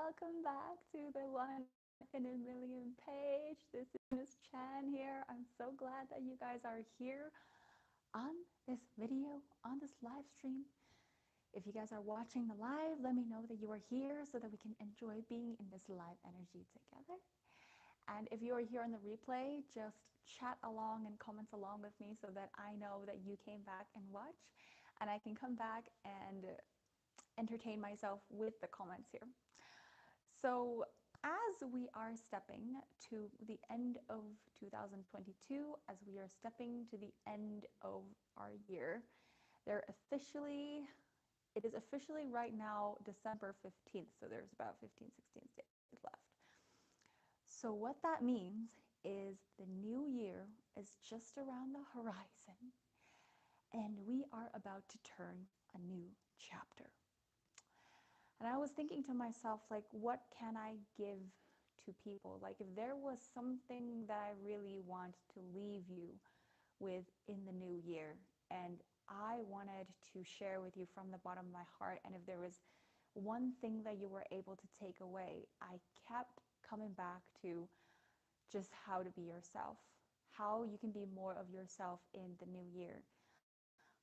welcome back to the One in a Million page. This is Miss Chan here. I'm so glad that you guys are here on this video, on this live stream. If you guys are watching the live, let me know that you are here so that we can enjoy being in this live energy together. And if you are here on the replay, just chat along and comment along with me so that I know that you came back and watch, and I can come back and entertain myself with the comments here. So, as we are stepping to the end of 2022, as we are stepping to the end of our year, it is officially right now December 15th, so there's about 15, 16 days left. So, what that means is the new year is just around the horizon, and we are about to turn a new chapter. And I was thinking to myself, like, what can I give to people? Like, if there was something that I really want to leave you with in the new year, and I wanted to share with you from the bottom of my heart, and if there was one thing that you were able to take away, I kept coming back to just how to be yourself, how you can be more of yourself in the new year,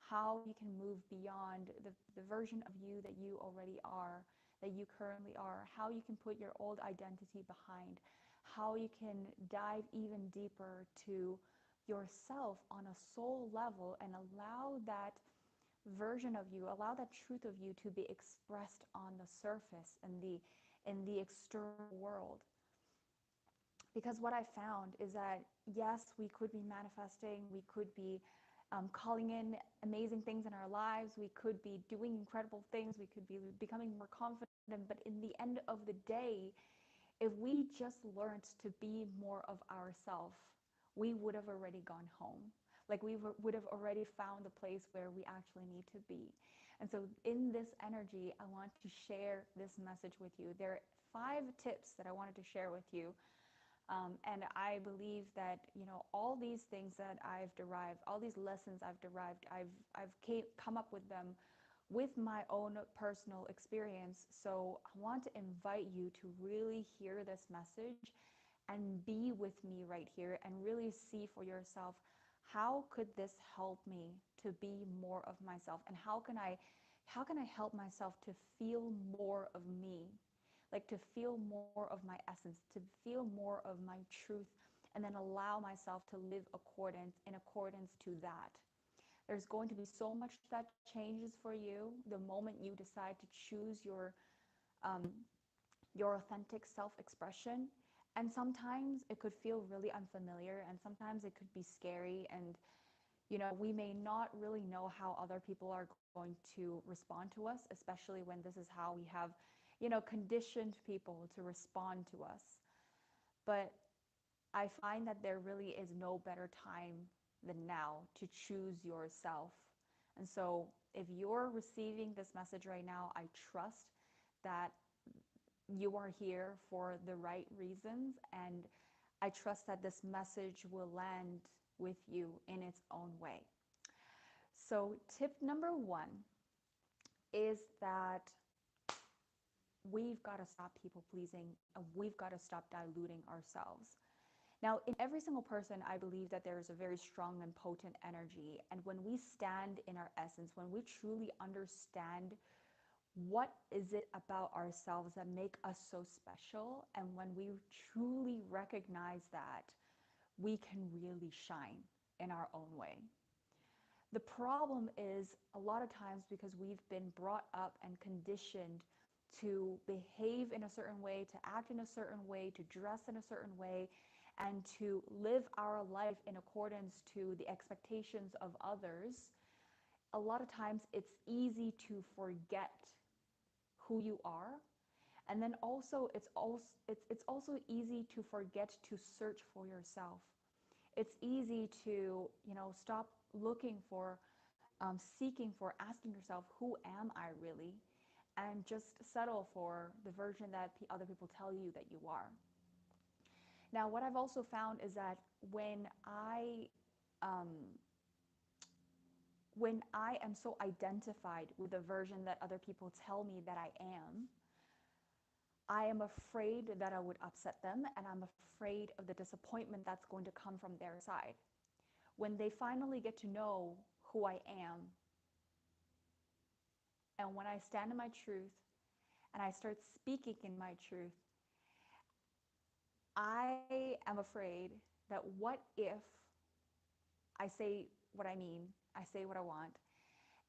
how you can move beyond the version of you that you already are, that you currently are, how you can put your old identity behind, how you can dive even deeper to yourself on a soul level and allow that version of you, allow that truth of you to be expressed on the surface and in the external world. Because what I found is that, yes, we could be manifesting, we could be calling in amazing things in our lives, we could be doing incredible things, we could be becoming more confident, but in the end of the day, if we just learned to be more of ourselves, we would have already gone home. Like we would have already found the place where we actually need to be. And so in this energy, I want to share this message with you. There are 5 tips that I wanted to share with you. And I believe that, all these things that I've derived, all these lessons I've derived, I've come up with them with my own personal experience. So I want to invite you to really hear this message and be with me right here and really see for yourself, how could this help me to be more of myself, and how can I help myself to feel more of me, like to feel more of my essence, to feel more of my truth, and then allow myself to live in accordance to that. There's going to be so much that changes for you the moment you decide to choose um, your authentic self-expression. And sometimes it could feel really unfamiliar, and sometimes it could be scary, and we may not really know how other people are going to respond to us, especially when this is how we have conditioned people to respond to us. But I find that there really is no better time than now to choose yourself. And so if you're receiving this message right now, I trust that you are here for the right reasons, and I trust that this message will land with you in its own way. So tip number 1 is that we've got to stop people pleasing, and we've got to stop diluting ourselves. Now, in every single person, I believe that there is a very strong and potent energy. And when we stand in our essence, when we truly understand what is it about ourselves that make us so special, and when we truly recognize that, we can really shine in our own way. The problem is a lot of times, because we've been brought up and conditioned to behave in a certain way, to act in a certain way, to dress in a certain way, and to live our life in accordance to the expectations of others, a lot of times it's easy to forget who you are. And then also it's also easy to forget to search for yourself. It's easy to, stop looking for, seeking for, asking yourself, who am I really? And just settle for the version that other people tell you that you are. Now, what I've also found is that um, when I am so identified with the version that other people tell me that I am, I am afraid that I would upset them, and I'm afraid of the disappointment that's going to come from their side. When they finally get to know who I am, and when I stand in my truth and I start speaking in my truth, I am afraid that what if I say what I mean, I say what I want,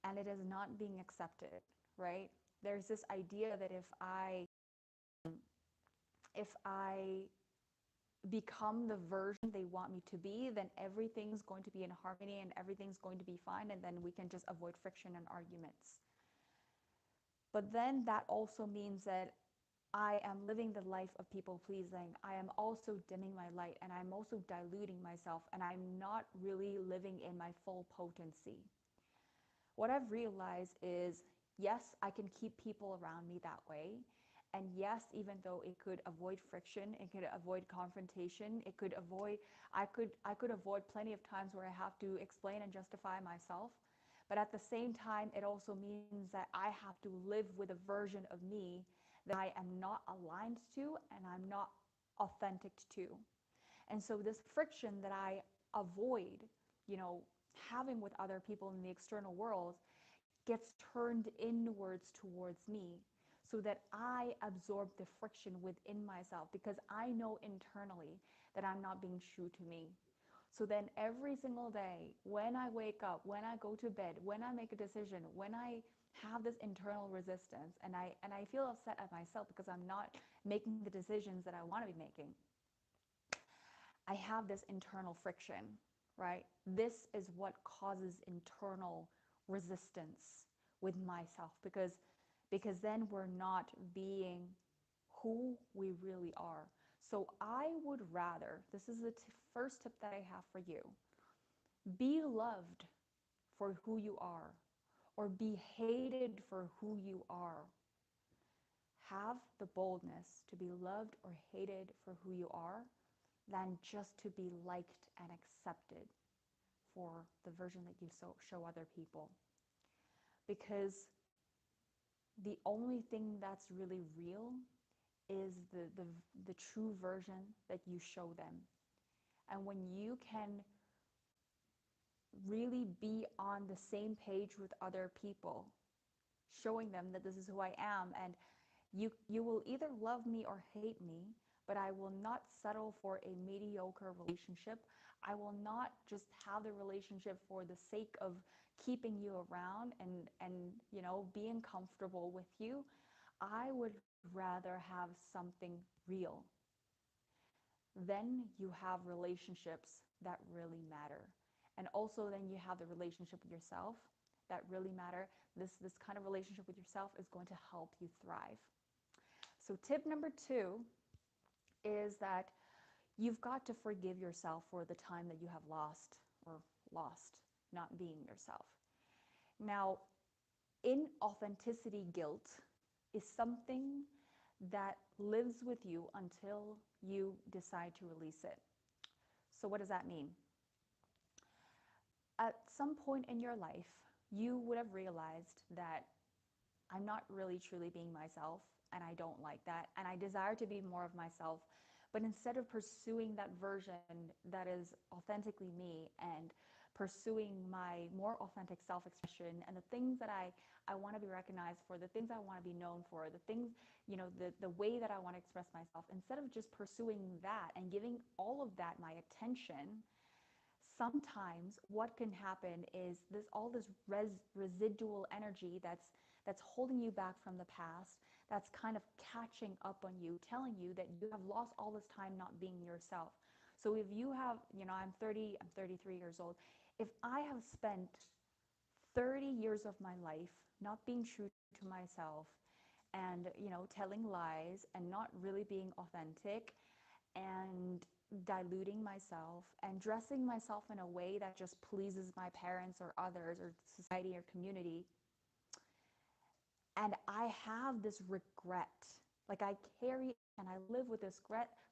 and it is not being accepted, right? There's this idea that if I become the version they want me to be, then everything's going to be in harmony and everything's going to be fine, and then we can just avoid friction and arguments. But then that also means that I am living the life of people pleasing. I am also dimming my light, and I'm also diluting myself, and I'm not really living in my full potency. What I've realized is, yes, I can keep people around me that way. And yes, even though it could avoid friction, it could avoid confrontation, I could avoid plenty of times where I have to explain and justify myself. But at the same time, it also means that I have to live with a version of me that I am not aligned to and I'm not authentic to. And so this friction that I avoid, you know, having with other people in the external world gets turned inwards towards me so that I absorb the friction within myself because I know internally that I'm not being true to me. So then every single day, when I wake up, when I go to bed, when I make a decision, when I have this internal resistance and I feel upset at myself because I'm not making the decisions that I want to be making, I have this internal friction, right? This is what causes internal resistance with myself because then we're not being who we really are. So I would rather, this is the first tip that I have for you, be loved for who you are or be hated for who you are. Have the boldness to be loved or hated for who you are than just to be liked and accepted for the version that you show other people. Because the only thing that's really real is the true version that you show them. And when you can really be on the same page with other people, showing them that this is who I am, and you will either love me or hate me, but I will not settle for a mediocre relationship. I will not just have the relationship for the sake of keeping you around and being comfortable with you. I would rather have something real. Then you have relationships that really matter. And also then you have the relationship with yourself that really matter. This kind of relationship with yourself is going to help you thrive. So tip number 2 is that you've got to forgive yourself for the time that you have lost not being yourself. Now, inauthenticity guilt is something that lives with you until you decide to release it. So what does that mean? At some point in your life, you would have realized that I'm not really truly being myself, and I don't like that, and I desire to be more of myself. But instead of pursuing that version that is authentically me and pursuing my more authentic self-expression and the things that I want to be recognized for, the things I want to be known for, the things, the way that I want to express myself, instead of just pursuing that and giving all of that my attention, sometimes what can happen is this residual energy that's holding you back from the past, that's kind of catching up on you, telling you that you have lost all this time not being yourself. So if you have, I'm 33 years old. If I have spent 30 years of my life not being true to myself and, telling lies and not really being authentic and diluting myself and dressing myself in a way that just pleases my parents or others or society or community, and I have this regret, like I carry and I live with this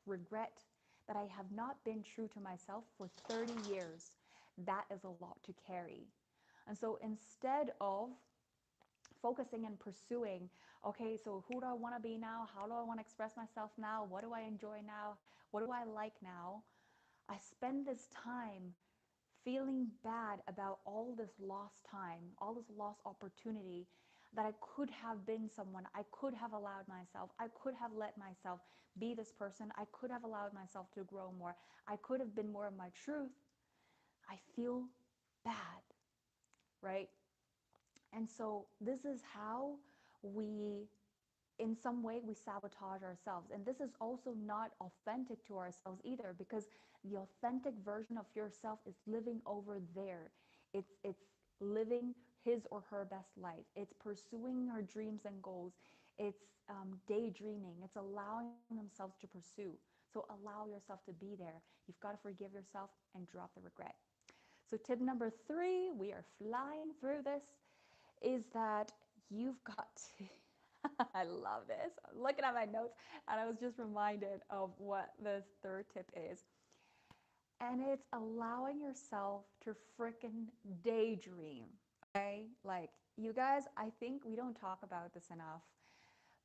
regret that I have not been true to myself for 30 years. That is a lot to carry. And so instead of focusing and pursuing, Okay, so who do I want to be now? How do I want to express myself now? What do I enjoy now? What do I like now? I spend this time feeling bad about all this lost time, all this lost opportunity that I could have been someone. I could have allowed myself. I could have let myself be this person. I could have allowed myself to grow more. I could have been more of my truth. I feel bad, right? And so this is how we, in some way, we sabotage ourselves. And this is also not authentic to ourselves either, because the authentic version of yourself is living over there. It's living his or her best life. It's pursuing her dreams and goals. It's daydreaming. It's allowing themselves to pursue. So allow yourself to be there. You've got to forgive yourself and drop the regret. So tip number 3, we are flying through this, is that you've got to I love this. I'm looking at my notes and I was just reminded of what this third tip is. And it's allowing yourself to freaking daydream. Okay? Like, you guys, I think we don't talk about this enough,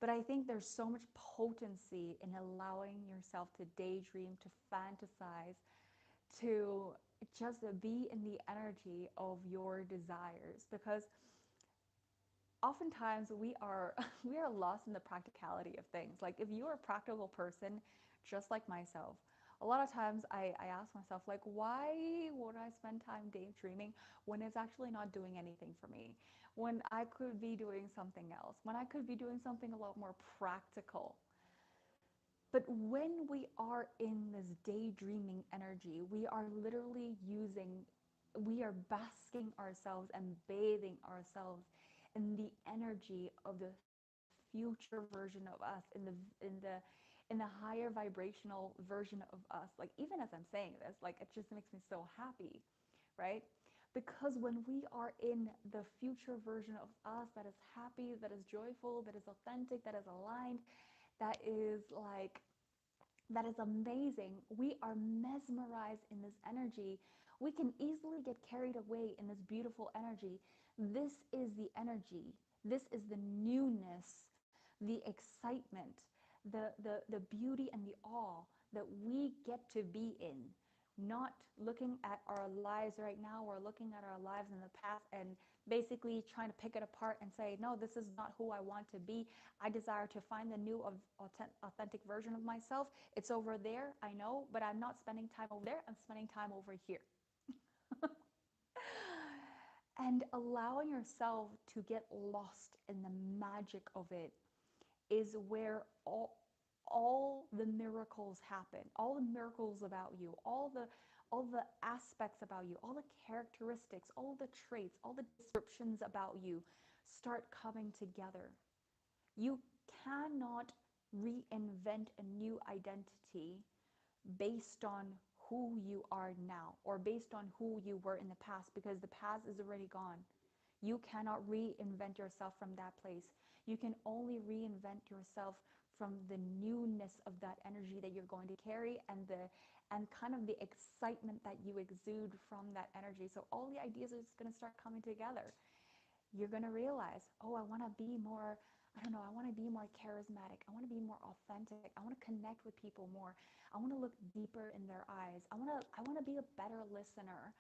but I think there's so much potency in allowing yourself to daydream, to fantasize, to just be in the energy of your desires, because oftentimes we are we are lost in the practicality of things. Like, if you're a practical person just like myself, a lot of times I ask myself, like, why would I spend time daydreaming when it's actually not doing anything for me, when I could be doing something else, when I could be doing something a lot more practical. But when we are in this daydreaming energy, we are literally we are basking ourselves and bathing ourselves in the energy of the future version of us, in the higher vibrational version of us. Like, even as I'm saying this, like, it just makes me so happy, right? Because when we are in the future version of us that is happy, that is joyful, that is authentic, that is aligned, that is like that is amazing. We are mesmerized in this energy. We can easily get carried away in this beautiful energy. This is the energy. This is the newness, the excitement, the beauty and the awe that we get to be in. Not looking at our lives right now or looking at our lives in the past and basically trying to pick it apart and say, no, this is not who I want to be. I desire to find the new authentic version of myself. It's over there, I know, but I'm not spending time over there. I'm spending time over here. And allowing yourself to get lost in the magic of it is where all the miracles happen. All the miracles about you, all the aspects about you, all the characteristics, all the traits, all the descriptions about you start coming together. You cannot reinvent a new identity based on who you are now or based on who you were in the past, because the past is already gone. You cannot reinvent yourself from that place. You can only reinvent yourself from the newness of that energy that you're going to carry, and kind of the excitement that you exude from that energy. So all the ideas are just going to start coming together. You're going to realize, oh, I want to be more, I don't know, I want to be more charismatic. I want to be more authentic. I want to connect with people more. I want to look deeper in their eyes. I want to be a better listener.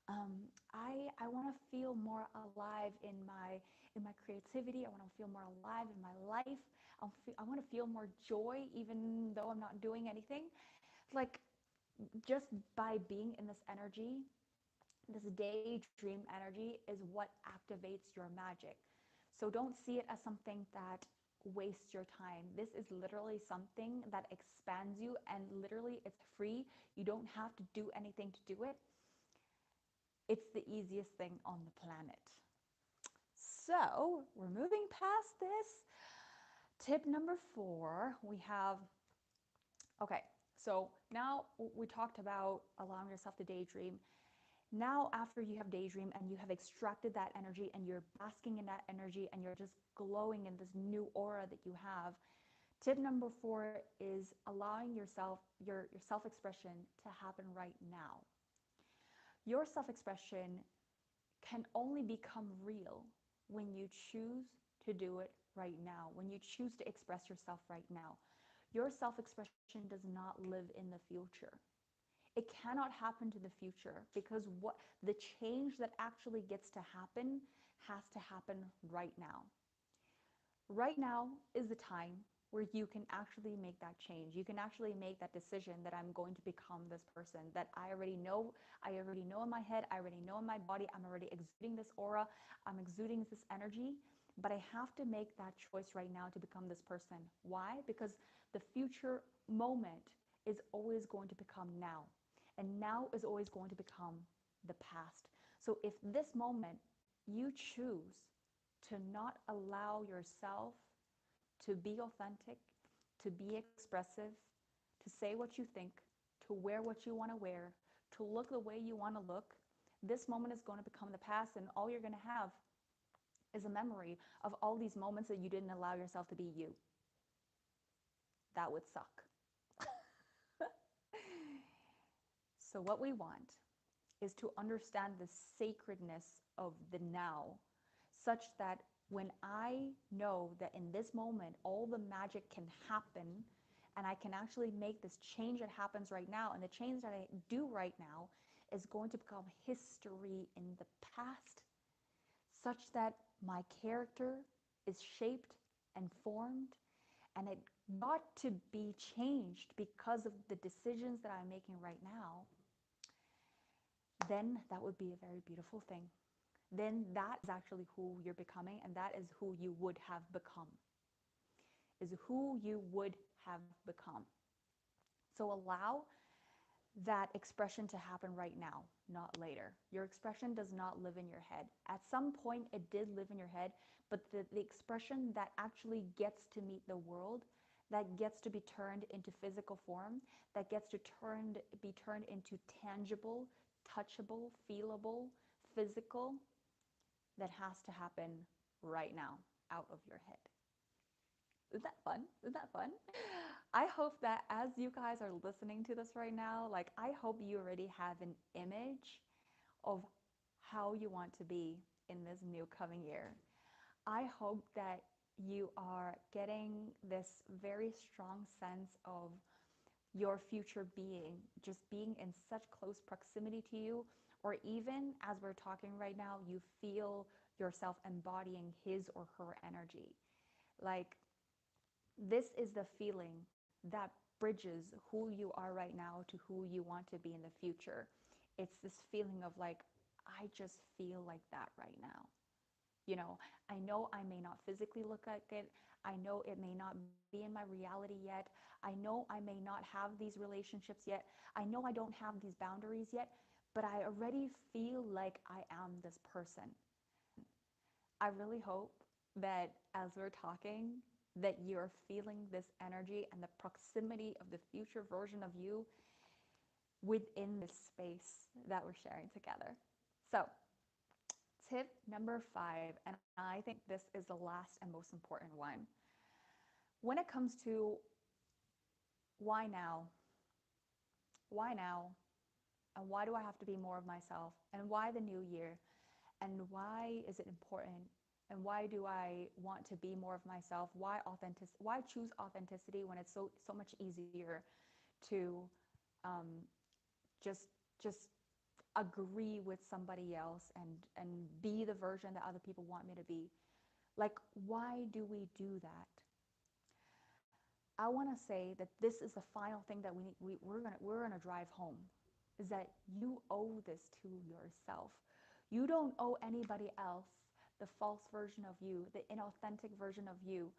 I want to feel more alive in my creativity. I want to feel more alive in my life. I want to feel more joy even though I'm not doing anything. Like, just by being in this energy, this daydream energy is what activates your magic. So don't see it as something that wastes your time. This is literally something that expands you, and literally it's free. You don't have to do anything to do it. It's the easiest thing on the planet. So we're moving past this. Tip number 4, we have, okay, so now we talked about allowing yourself to daydream. Now, after you have daydream and you have extracted that energy and you're basking in that energy and you're just glowing in this new aura that you have, tip number 4 is allowing yourself, your self-expression to happen right now. Your self-expression can only become real when you choose to do it right now, when you choose to express yourself right now, your self expression does not live in the future. It cannot happen to the future because what the change that actually gets to happen has to happen right now. Right now is the time where you can actually make that change. You can actually make that decision that I'm going to become this person that I already know in my head, I already know in my body, I'm already exuding this aura, I'm exuding this energy, but I have to make that choice right now to become this person. Why? Because the future moment is always going to become now, and now is always going to become the past. So if this moment you choose to not allow yourself to be authentic, to be expressive, to say what you think, to wear what you want to wear, to look the way you want to look, this moment is going to become the past, and all you're going to have is a memory of all these moments that you didn't allow yourself to be you. That would suck. So, what we want is to understand the sacredness of the now, such that when I know that in this moment all the magic can happen and I can actually make this change that happens right now, and the change that I do right now is going to become history in the past, such that my character is shaped and formed, and it got to be changed because of the decisions that I'm making right now, then that would be a very beautiful thing. Then that is actually who you're becoming, and that is who you would have become, is who you would have become. So allow that expression to happen right now, not later. Your expression does not live in your head. At some point, it did live in your head, but the expression that actually gets to meet the world, that gets to be turned into physical form, that gets to be turned into tangible, touchable, feelable, physical, that has to happen right now, out of your head. Isn't that fun? Isn't that fun? I hope that as you guys are listening to this right now, like I hope you already have an image of how you want to be in this new coming year. I hope that you are getting this very strong sense of your future being, just being in such close proximity to you, or even as we're talking right now, you feel yourself embodying his or her energy. Like, this is the feeling that bridges who you are right now to who you want to be in the future. It's this feeling of like, I just feel like that right now. You know, I know I may not physically look like it. I know it may not be in my reality yet. I know I may not have these relationships yet. I know I don't have these boundaries yet, but I already feel like I am this person. I really hope that as we're talking, that you're feeling this energy and the proximity of the future version of you within this space that we're sharing together. So, tip number 5, and I think this is the last and most important one. When it comes to why now, why now, and why do I have to be more of myself, and why the new year, and why is it important, and why do I want to be more of myself? Why choose authenticity when it's so much easier to um, just just agree with somebody else and be the version that other people want me to be? Like, why do we do that? I want to say that this is the final thing that we're gonna drive home, is that you owe this to yourself. You don't owe anybody else the false version of you, the inauthentic version of you,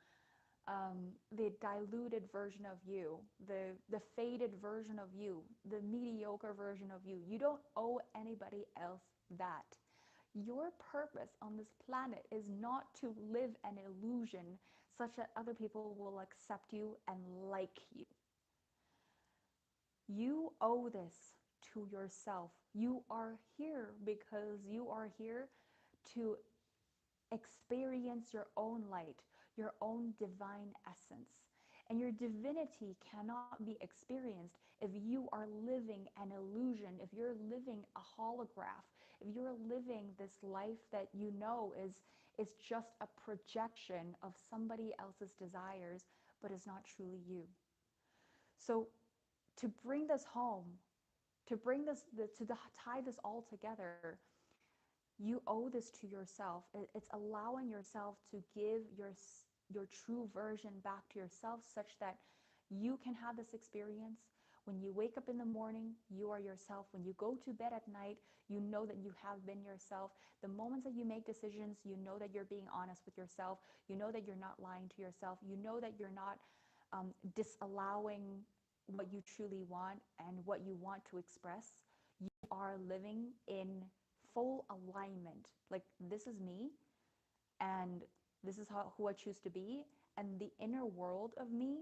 the diluted version of you, the faded version of you, the mediocre version of you. You don't owe anybody else that. Your purpose on this planet is not to live an illusion such that other people will accept you and like you. You owe this to yourself. You are here because you are here to experience your own light, your own divine essence. And your divinity cannot be experienced if you are living an illusion, if you're living a holograph, if you're living this life that you know is just a projection of somebody else's desires, but is not truly you. So to bring this home, to bring this, tie this all together, you owe this to yourself. It's allowing yourself to give your true version back to yourself, such that you can have this experience. When you wake up in the morning, you are yourself. When you go to bed at night, you know that you have been yourself. The moments that you make decisions, you know that you're being honest with yourself. You know that you're not lying to yourself. You know that you're not disallowing what you truly want and what you want to express. You are living in full alignment. Like, this is me, and this is who I choose to be. And the inner world of me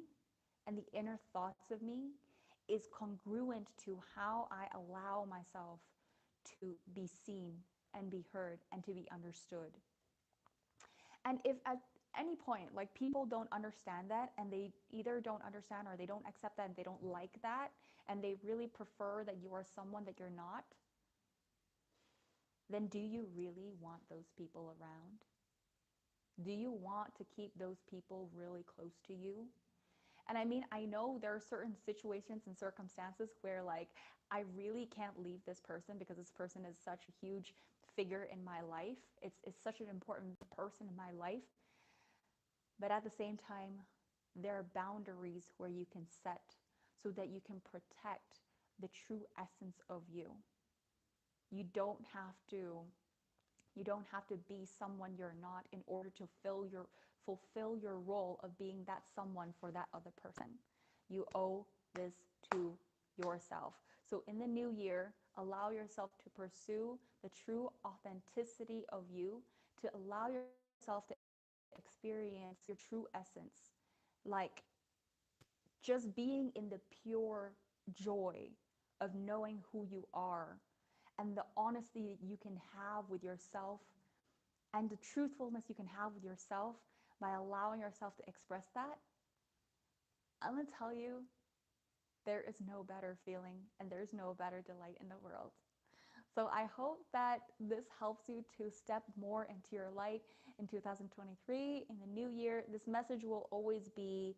and the inner thoughts of me is congruent to how I allow myself to be seen and be heard and to be understood. And if at any point, like, people don't understand that, and they either don't understand or they don't accept that and they don't like that, and they really prefer that you are someone that you're not, then do you really want those people around? Do you want to keep those people really close to you? And I mean, I know there are certain situations and circumstances where, like, I really can't leave this person because this person is such a huge figure in my life. It's such an important person in my life. But at the same time, there are boundaries where you can set so that you can protect the true essence of you. You don't have to you don't have to be someone you're not in order to fulfill your role of being that someone for that other person. You owe this to yourself. So in the new year, allow yourself to pursue the true authenticity of you, to allow yourself to experience your true essence. Like, just being in the pure joy of knowing who you are, and the honesty that you can have with yourself, and the truthfulness you can have with yourself by allowing yourself to express that. I'm going to tell you, there is no better feeling and there's no better delight in the world. So I hope that this helps you to step more into your light in 2023. In the new year, this message will always be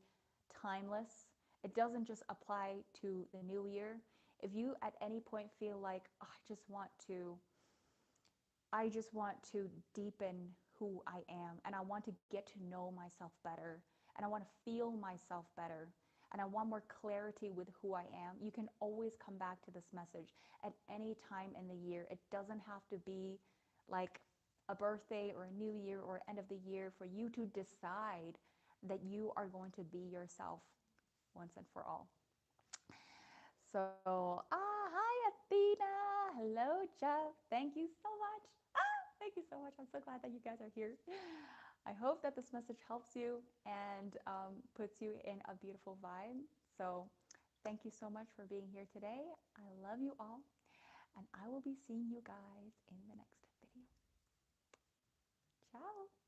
timeless. It doesn't just apply to the new year. If you at any point feel like, oh, I just want to deepen who I am, and I want to get to know myself better, and I want to feel myself better, and I want more clarity with who I am, you can always come back to this message at any time in the year. It doesn't have to be like a birthday or a new year or end of the year for you to decide that you are going to be yourself once and for all. So, hi, Athena. Hello, Jeff. Thank you so much. Thank you so much. I'm so glad that you guys are here. I hope that this message helps you and puts you in a beautiful vibe. So, thank you so much for being here today. I love you all, and I will be seeing you guys in the next video. Ciao.